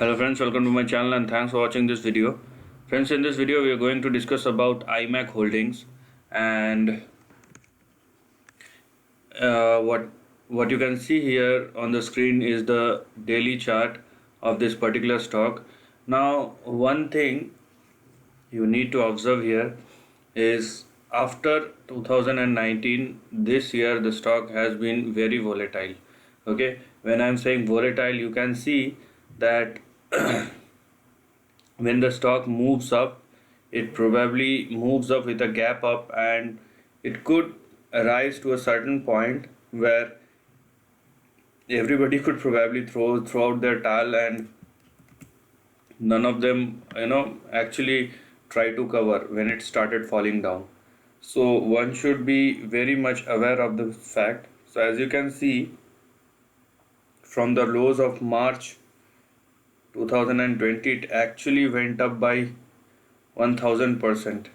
Hello friends, welcome to my channel and thanks for watching this video. Friends, in this video we are going to discuss about IMAC Holdings and what you can see here on the screen is the daily chart of this particular stock. Now, one thing you need to observe here is after 2019, this year the stock has been very volatile. Okay, when I'm saying volatile, you can see that when the stock moves up, it probably moves up with a gap up, and it could rise to a certain point where everybody could probably throw out their towel, and none of them actually try to cover when it started falling down. So one should be very much aware of the fact. So as you can see, from the lows of March 2020, it actually went up by 1000%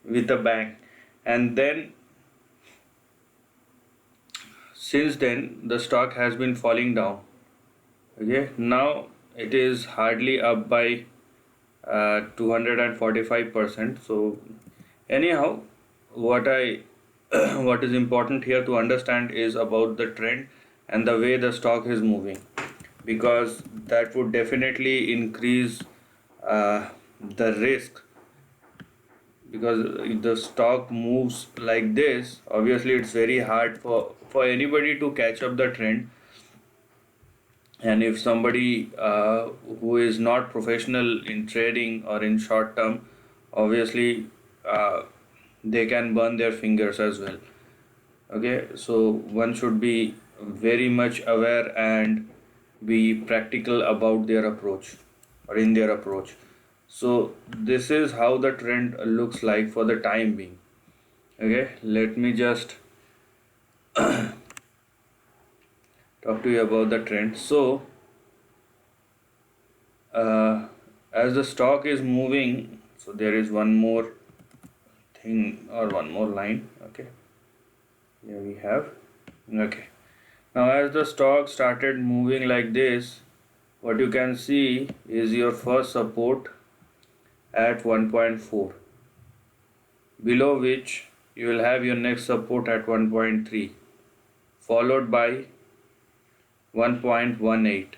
with a bang, and then since then the stock has been falling down. Okay, now it is hardly up by 245%. So anyhow, what I what is important here to understand is about the trend and the way the stock is moving, because that would definitely increase the risk. Because if the stock moves like this, obviously it's very hard for anybody to catch up the trend. And if somebody who is not professional in trading or in short term, obviously they can burn their fingers as well. Okay, so one should be very much aware and be practical about their approach or in their approach. So this is how the trend looks like for the time being. Okay, let me just talk to you about the trend. So as the stock is moving, so there is one more thing or one more line. Okay, here we have. Okay, now as the stock started moving like this, what you can see is your first support at 1.4, below which you will have your next support at 1.3, followed by 1.18,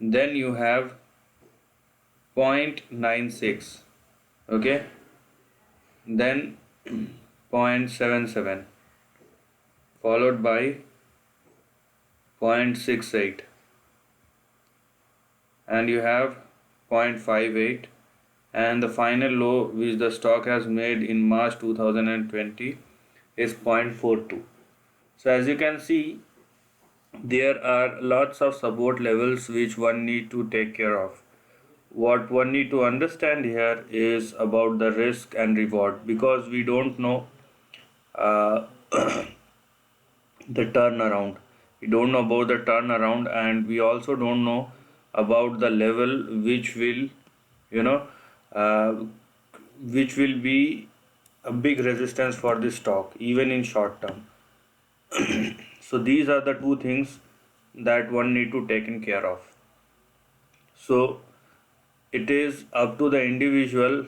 then you have 0.96, okay, then 0.77, followed by 0.68, and you have 0.58, and the final low which the stock has made in March 2020 is 0.42. So as you can see, there are lots of support levels which one need to take care of. What one need to understand here is about the risk and reward, because we don't know uh, the turnaround. We don't know about the turnaround, and we also don't know about the level which will, you know, uh, which will be a big resistance for this stock, even in short term. So these are the two things that one need to take in care of. So it is up to the individual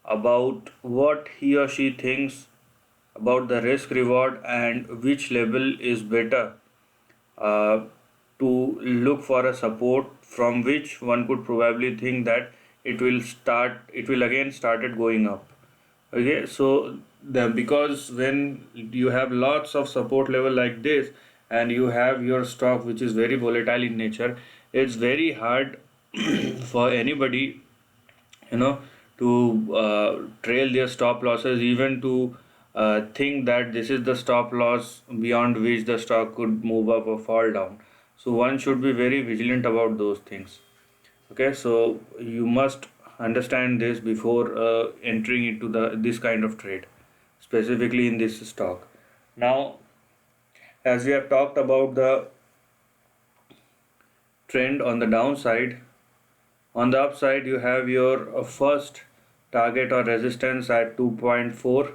about what he or she thinks about the risk reward and which level is better uh, to look for a support from which one could probably think that it will again started going up. Okay, so because when you have lots of support level like this and you have your stock which is very volatile in nature, it's very hard for anybody, you know, to trail their stop losses, even to think that this is the stop loss beyond which the stock could move up or fall down. So one should be very vigilant about those things. Okay, so you must understand this before entering into this kind of trade, specifically in this stock. Now, as we have talked about the trend on the downside, on the upside you have your first target or resistance at 2.4,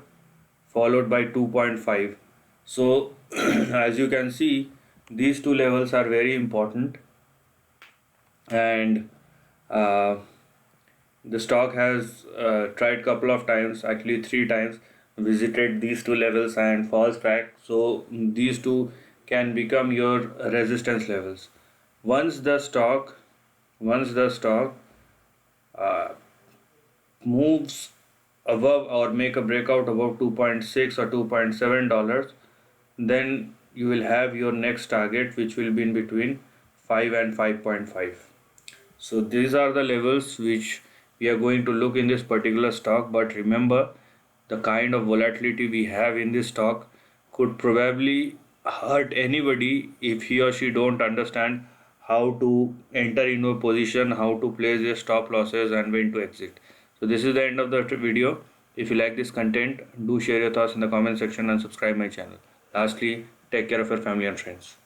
followed by 2.5. So as you can see, these two levels are very important. and uh, the stock has tried couple of times, actually three times, visited these two levels and falls back. So these two can become your resistance levels. Once the stock, once the stock uh, moves above or make a breakout above 2.6 or $2.7, then you will have your next target, which will be in between 5 and 5.5. So these are the levels which we are going to look in this particular stock. But remember, the kind of volatility we have in this stock could probably hurt anybody if he or she don't understand how to enter into a position, how to place their stop losses and when to exit. So this is the end of the video. If you like this content, do share your thoughts in the comment section and subscribe my channel. Lastly, take care of your family and friends.